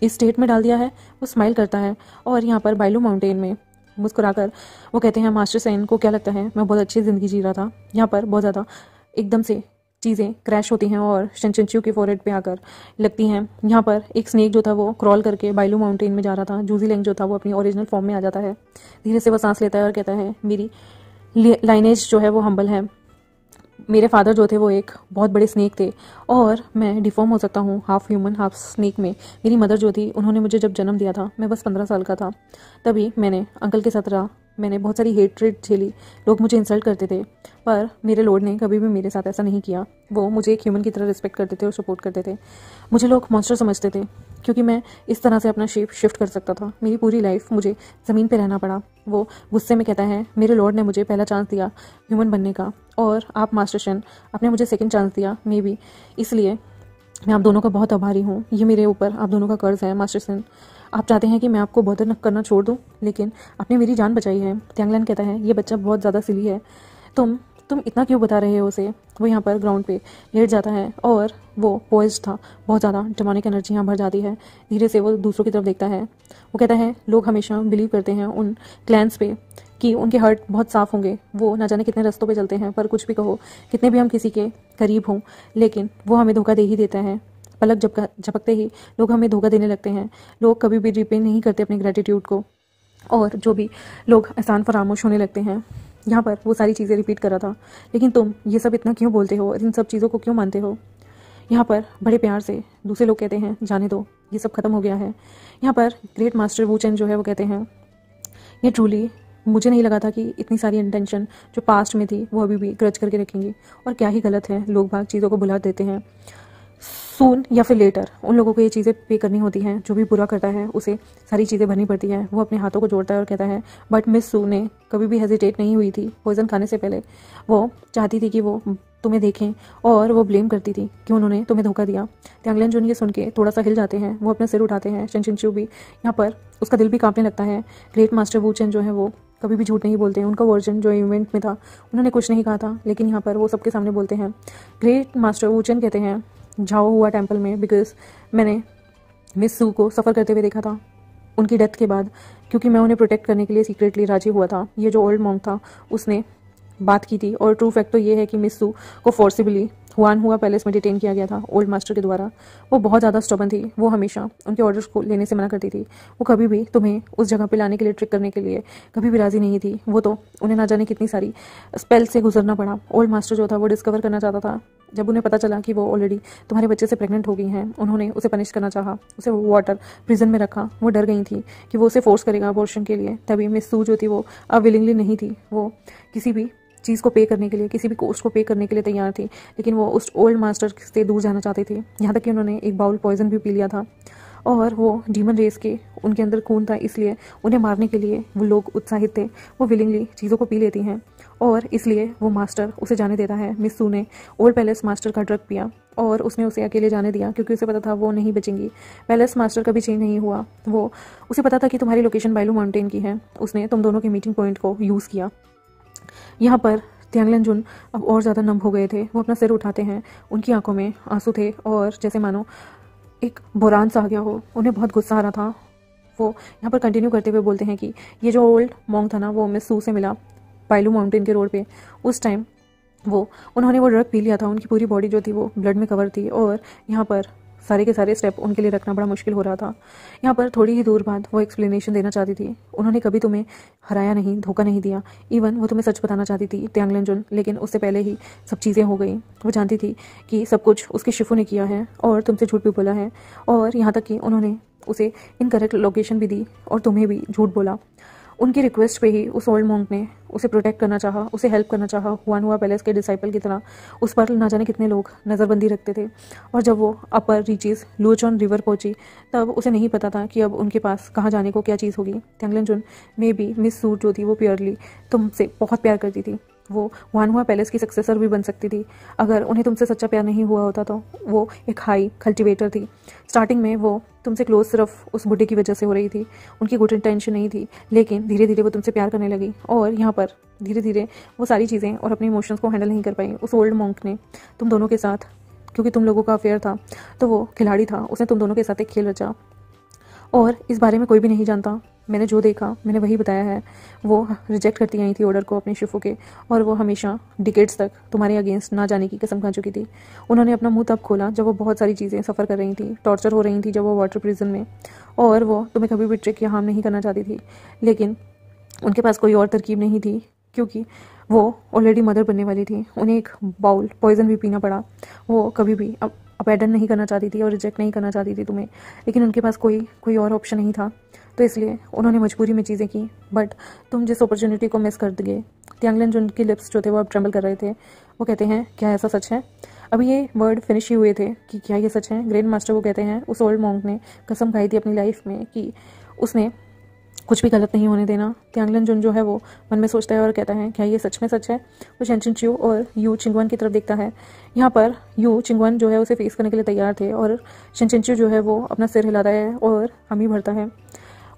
इस स्टेट में डाल दिया है। वो स्माइल करता है और यहाँ पर बाइलू माउंटेन में मुस्कुराकर वो कहते हैं मास्टर सेन को क्या लगता है मैं बहुत अच्छी ज़िंदगी जी रहा था। यहाँ पर बहुत ज़्यादा एकदम से चीज़ें क्रैश होती हैं और शेनचिनचू के फोरहेड पे आकर लगती हैं। यहाँ पर एक स्नेक जो था वो क्रॉल करके बाइलू माउंटेन में जा रहा था। जूजी लैंग जो था वो अपनी ओरिजिनल फॉर्म में आ जाता है। धीरे से वो सांस लेता है और कहता है मेरी लाइनेज जो है वो हम्बल है। मेरे फादर जो थे वो एक बहुत बड़े स्नेक थे और मैं डिफॉर्म हो सकता हूँ हाफ ह्यूमन हाफ स्नेक में। मेरी मदर जो थी उन्होंने मुझे जब जन्म दिया था मैं बस 15 साल का था, तभी मैंने अंकल के साथ रहा। मैंने बहुत सारी हेट्रेड झेली, लोग मुझे इंसल्ट करते थे, पर मेरे लॉर्ड ने कभी भी मेरे साथ ऐसा नहीं किया। वो मुझे एक ह्यूमन की तरह रिस्पेक्ट करते थे और सपोर्ट करते थे। मुझे लोग मॉन्स्टर समझते थे क्योंकि मैं इस तरह से अपना शेप शिफ्ट कर सकता था। मेरी पूरी लाइफ मुझे ज़मीन पे रहना पड़ा। वो गुस्से में कहता है मेरे लॉर्ड ने मुझे पहला चांस दिया ह्यूमन बनने का और आप मास्टर शन आपने मुझे सेकंड चांस दिया। मे बी इसलिए मैं आप दोनों का बहुत आभारी हूँ। ये मेरे ऊपर आप दोनों का कर्ज है मास्टर सन। आप चाहते हैं कि मैं आपको बॉदर करना छोड़ दूं, लेकिन आपने मेरी जान बचाई है। त्यांगलन कहता है ये बच्चा बहुत ज़्यादा सिली है, तुम इतना क्यों बता रहे हो उसे। वो यहाँ पर ग्राउंड पे लेट जाता है और वो पॉइज था, बहुत ज़्यादा डिमोनिक एनर्जी यहाँ भर जाती है। धीरे से वो दूसरों की तरफ देखता है। वो कहता है लोग हमेशा बिलीव करते हैं उन क्लैंस पे कि उनके हार्ट बहुत साफ़ होंगे। वो ना जाने कितने रास्तों पे चलते हैं, पर कुछ भी कहो, कितने भी हम किसी के करीब हों, लेकिन वो हमें धोखा दे ही देता है। पलक झपकते ही लोग हमें धोखा देने लगते हैं। लोग कभी भी रिपे नहीं करते अपने ग्रेटिट्यूड को, और जो भी लोग एहसान फरामोश होने लगते हैं। यहाँ पर वो सारी चीज़ें रिपीट कर रहा था। लेकिन तुम ये सब इतना क्यों बोलते हो और इन सब चीज़ों को क्यों मानते हो। यहाँ पर बड़े प्यार से दूसरे लोग कहते हैं जाने दो, ये सब खत्म हो गया है। यहाँ पर ग्रेट मास्टर वूचेन जो है वो कहते हैं ये ट्रूली मुझे नहीं लगा था कि इतनी सारी इंटेंशन जो पास्ट में थी वो अभी भी ग्रज करके रखेंगी, और क्या ही गलत है, लोग भाग चीज़ों को भुला देते हैं। सून या फिर लेटर उन लोगों को ये चीज़ें पे करनी होती हैं। जो भी बुरा करता है उसे सारी चीज़ें भरनी पड़ती हैं। वो अपने हाथों को जोड़ता है और कहता है बट मिस सू ने कभी भी हेजिटेट नहीं हुई थी पॉइजन खाने से पहले। वो चाहती थी कि वो तुम्हें देखें और वो ब्लेम करती थी कि उन्होंने तुम्हें धोखा दिया। त्यांगलन जुन ये सुन के थोड़ा सा हिल जाते हैं। वो अपना सिर उठाते हैं। शेनचिनचू भी यहाँ पर उसका दिल भी कांपने लगता है। ग्रेट मास्टर वूचेन जो है वो कभी भी झूठ नहीं बोलते हैं। उनका वर्जन जो इवेंट में था उन्होंने कुछ नहीं कहा था, लेकिन यहाँ पर वो सबके सामने बोलते हैं। ग्रेट मास्टर वूचेन कहते हैं जाओ हुआ टेम्पल में, बिकॉज मैंने मिस सू को सफ़र करते हुए देखा था उनकी डेथ के बाद, क्योंकि मैं उन्हें प्रोटेक्ट करने के लिए सीक्रेटली राजी हुआ था। ये जो ओल्ड मॉन्क था उसने बात की थी, और ट्रू फैक्ट तो ये है कि मिस सू को फोर्सिबली हुआ पैलेस में डिटेन किया गया था ओल्ड मास्टर के द्वारा। वो बहुत ज़्यादा स्टबर्न थी, वो हमेशा उनके ऑर्डर्स को लेने से मना करती थी। वो कभी भी तुम्हें उस जगह पे लाने के लिए, ट्रिक करने के लिए कभी भी राजी नहीं थी। वो तो उन्हें ना जाने कितनी सारी स्पेल से गुजरना पड़ा। ओल्ड मास्टर जो था वो डिस्कवर करना चाहता था। जब उन्हें पता चला कि वो ऑलरेडी तुम्हारे बच्चे से प्रेग्नेंट हो गई हैं, उन्होंने उसे पनिश करना चाहा, उसे वाटर प्रिजन में रखा। वो डर गई थी कि वो उसे फोर्स करेगा अबॉर्शन के लिए। तभी मिस सू जो थी वो अविलिंगली नहीं थी, वो किसी भी चीज़ को पे करने के लिए, किसी भी कॉस्ट को पे करने के लिए तैयार थी, लेकिन वो उस ओल्ड मास्टर से दूर जाना चाहती थी। यहाँ तक कि उन्होंने एक बाउल पॉइजन भी पी लिया था, और वो डीमन रेस के उनके अंदर खून था, इसलिए उन्हें मारने के लिए वो लोग उत्साहित थे। वो विलिंगली चीज़ों को पी लेती हैं, और इसलिए वो मास्टर उसे जाने देता है। मिस सू ने ओल्ड पैलेस मास्टर का ड्रग पिया, और उसने उसे अकेले जाने दिया, क्योंकि उसे पता था वो नहीं बचेंगी। पैलेस मास्टर कभी चेंज नहीं हुआ। वो उसे पता था कि तुम्हारी लोकेशन बाइलू माउंटेन की है। उसने तुम दोनों के मीटिंग पॉइंट को यूज़ किया। यहाँ पर त्यांगलन जुन अब और ज़्यादा नम हो गए थे। वो अपना सिर उठाते हैं, उनकी आंखों में आंसू थे, और जैसे मानो एक बुरान सा आ गया हो। उन्हें बहुत गुस्सा आ रहा था। वो यहाँ पर कंटिन्यू करते हुए बोलते हैं कि ये जो ओल्ड मॉन्क था ना, वो मिस सू से मिला बाइलू माउंटेन के रोड पे। उस टाइम उन्होंने वो ड्रग पी लिया था। उनकी पूरी बॉडी जो थी वो ब्लड में कवर थी, और यहाँ पर सारे के सारे स्टेप उनके लिए रखना बड़ा मुश्किल हो रहा था। यहाँ पर थोड़ी ही दूर बाद वो एक्सप्लेनेशन देना चाहती थी। उन्होंने कभी तुम्हें हराया नहीं, धोखा नहीं दिया। इवन वो तुम्हें सच बताना चाहती थी त्यांगलन जुन, लेकिन उससे पहले ही सब चीज़ें हो गई। वो जानती थी कि सब कुछ उसके शिफू ने किया है, और तुमसे झूठ भी बोला है, और यहाँ तक कि उन्होंने उसे इनकरेक्ट लोकेशन भी दी और तुम्हें भी झूठ बोला। उनकी रिक्वेस्ट पे ही उस ओल्ड मॉन्क ने उसे प्रोटेक्ट करना चाहा, उसे हेल्प करना चाहा। हुआ पैलेस के डिसाइपल की तरह उस पर ना जाने कितने लोग नज़रबंदी रखते थे। और जब वो अपर रीचेस लुओचॉन रिवर पहुंची, तब उसे नहीं पता था कि अब उनके पास कहाँ जाने को क्या चीज़ होगी। त्यांगलन जुन में भी मिस सू जो थी वो प्योरली तुमसे बहुत प्यार करती थी। वो हुआ पैलेस की सक्सेसर भी बन सकती थी। अगर उन्हें तुमसे सच्चा प्यार नहीं हुआ होता तो वो एक हाई कल्टिवेटर थी। स्टार्टिंग में वो तुमसे क्लोज सिर्फ उस बुढ़े की वजह से हो रही थी, उनकी गुड इंटेंशन नहीं थी, लेकिन धीरे धीरे वो तुमसे प्यार करने लगी। और यहाँ पर धीरे धीरे वो सारी चीज़ें और अपने इमोशंस को हैंडल नहीं कर पाई। उस ओल्ड मॉन्क ने तुम दोनों के साथ, क्योंकि तुम लोगों का अफेयर था, तो वो खिलाड़ी था, उसने तुम दोनों के साथ एक खेल रचा, और इस बारे में कोई भी नहीं जानता। मैंने जो देखा मैंने वही बताया है। वो रिजेक्ट करती आई थी ऑर्डर को अपने शिफू के, और वो हमेशा डिकेड्स तक तुम्हारे अगेंस्ट ना जाने की कसम खा चुकी थी। उन्होंने अपना मुंह तब खोला जब वो बहुत सारी चीज़ें सफ़र कर रही थी, टॉर्चर हो रही थी जब वो वाटर प्रिजन में, और वो तुम्हें कभी भी ट्रिक या हार्म नहीं करना चाहती थी। लेकिन उनके पास कोई और तरकीब नहीं थी, क्योंकि वो ऑलरेडी मदर बनने वाली थी। उन्हें एक बाउल पॉइजन भी पीना पड़ा। वो कभी भी अबैंडन नहीं करना चाहती थी और रिजेक्ट नहीं करना चाहती थी तुम्हें, लेकिन उनके पास कोई और ऑप्शन नहीं था, तो इसलिए उन्होंने मजबूरी में चीज़ें की। बट तुम जिस अपॉर्चुनिटी को मिस कर गए। त्यांगलन जुन के लिप्स जो थे वो अब ट्रेम्बल कर रहे थे। वो कहते हैं, क्या ऐसा सच है? अभी ये वर्ड फिनिश ही हुए थे कि क्या ये सच है। ग्रैंड मास्टर को कहते हैं, उस ओल्ड मॉन्क ने कसम खाई थी अपनी लाइफ में कि उसने कुछ भी गलत नहीं होने देना। त्यांगलन जुन जो है वो मन में सोचता है और कहता है, क्या ये सच में सच है? वो शेनचिनच्यू और यू चिंगवन की तरफ देखता है। यहाँ पर यू चिंगवन जो है उसे फेस करने के लिए तैयार थे, और शेनचिनच्यू जो है वो अपना सिर हिलाता है और हामी भरता है।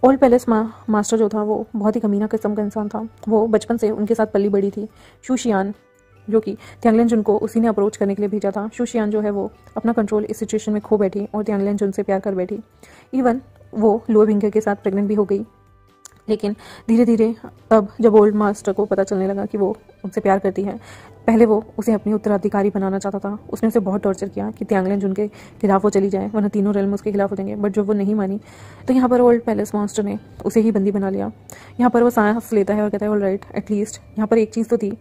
ओल्ड पैलेस मास्टर जो था वो बहुत ही कमीना किस्म का इंसान था। वो बचपन से उनके साथ पली बड़ी थी। शूशियान, जो कि त्यांगलन जुन को उसी ने अप्रोच करने के लिए भेजा था। शूशियान जो है वो अपना कंट्रोल इस सिचुएशन में खो बैठी और त्यांगलन जुन से प्यार कर बैठी। इवन वो लुओ बिंगे के साथ प्रेग्नेंट भी हो गई। लेकिन धीरे धीरे तब जब ओल्ड मास्टर को पता चलने लगा कि वो उनसे प्यार करती है, पहले वो उसे अपनी उत्तराधिकारी बनाना चाहता था। उसने उसे बहुत टॉर्चर किया कि त्यांगलन जुन के खिलाफ वो चली जाए, वरना तीनों रेल्म उसके खिलाफ हो जाएंगे। बट जब वो नहीं मानी, तो यहाँ पर ओल्ड पैलेस मास्टर ने उसे ही बंदी बना लिया। यहाँ पर वो सांस लेता है और कहता है, ऑल राइट, एटलीस्ट यहाँ पर एक चीज़ तो थी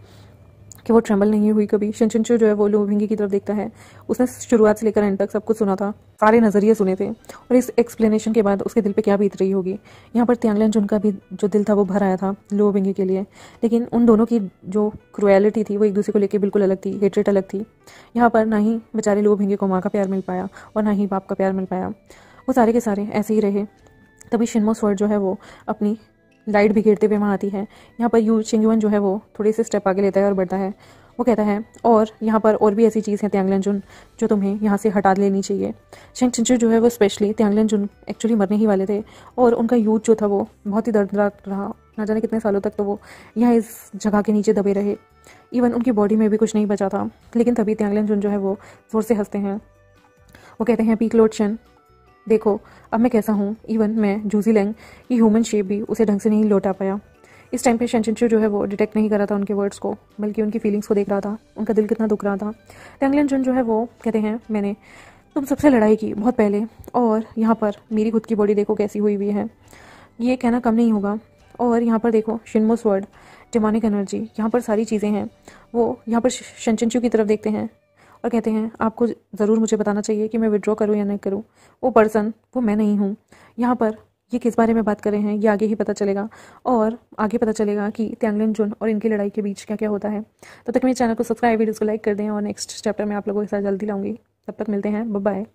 कि वो ट्रेम्बल नहीं हुई कभी। शेनचिनच्यू जो है वो लुओ बिंगे की तरफ देखता है। उसने शुरुआत से लेकर एंड तक सब कुछ सुना था, सारे नज़रिए सुने थे, और इस एक्सप्लेनेशन के बाद उसके दिल पे क्या बीत रही होगी। यहाँ पर त्यांगलन जुन का भी जो दिल था वो भर आया था लुओ बिंगे के लिए, लेकिन उन दोनों की जो क्रुएलिटी थी वो एक दूसरे को लेकर बिल्कुल अलग थी, हेट्रेट अलग थी। यहाँ पर ना ही बेचारे लुओ बिंगे को माँ का प्यार मिल पाया और ना ही बाप का प्यार मिल पाया। वो सारे के सारे ऐसे ही रहे। तभी शिनमो स्वॉर्ड जो है वो अपनी लाइट बिखेरते हुए वहाँ आती है। यहाँ पर यू चिंगवन जो है वो थोड़े से स्टेप आगे लेता है और बढ़ता है। वो कहता है, और यहाँ पर और भी ऐसी चीज़ है त्यांगलन जुन जो तुम्हें यहाँ से हटा लेनी चाहिए। शेनचिनच्यू जो है वो स्पेशली त्यांगलन जुन एक्चुअली मरने ही वाले थे, और उनका यूथ जो था वो बहुत ही दर्दनाक रहा। ना जाने कितने सालों तक तो वो यहाँ इस जगह के नीचे दबे रहे। इवन उनकी बॉडी में भी कुछ नहीं बचा था। लेकिन तभी त्यांगलन जुन जो है वो जोर से हंसते हैं। वो कहते हैं, पीक लॉर्ड शन, देखो अब मैं कैसा हूँ, इवन मैं जूजी लैंग की ह्यूमन शेप भी उसे ढंग से नहीं लौटा पाया। इस टाइम पे शेनचिंचू जो है वो डिटेक्ट नहीं कर रहा था उनके वर्ड्स को, बल्कि उनकी फीलिंग्स को देख रहा था, उनका दिल कितना दुख रहा था। टैंगलिन जुन जो है वो कहते हैं, मैंने तुम सबसे लड़ाई की बहुत पहले, और यहाँ पर मेरी खुद की बॉडी देखो कैसी हुई है, ये कहना कम नहीं होगा। और यहाँ पर देखो शिनमो स्वर्ड, डेमोनिक एनर्जी, यहाँ पर सारी चीज़ें हैं। वो यहाँ पर शेनचिंचू की तरफ देखते हैं और कहते हैं, आपको ज़रूर मुझे बताना चाहिए कि मैं विड्रॉ करूँ या नहीं करूँ। वो पर्सन वो मैं नहीं हूँ। यहाँ पर ये किस बारे में बात कर रहे हैं ये आगे ही पता चलेगा, और आगे पता चलेगा कि टैंगलिन जुन और इनकी लड़ाई के बीच क्या क्या होता है। तो तक मेरे चैनल को सब्सक्राइब, वीडियोज़ को लाइक कर दें, और नेक्स्ट चैप्टर में आप लोगों के साथ जल्दी लाऊंगी। तब तक मिलते हैं, बाय बाय।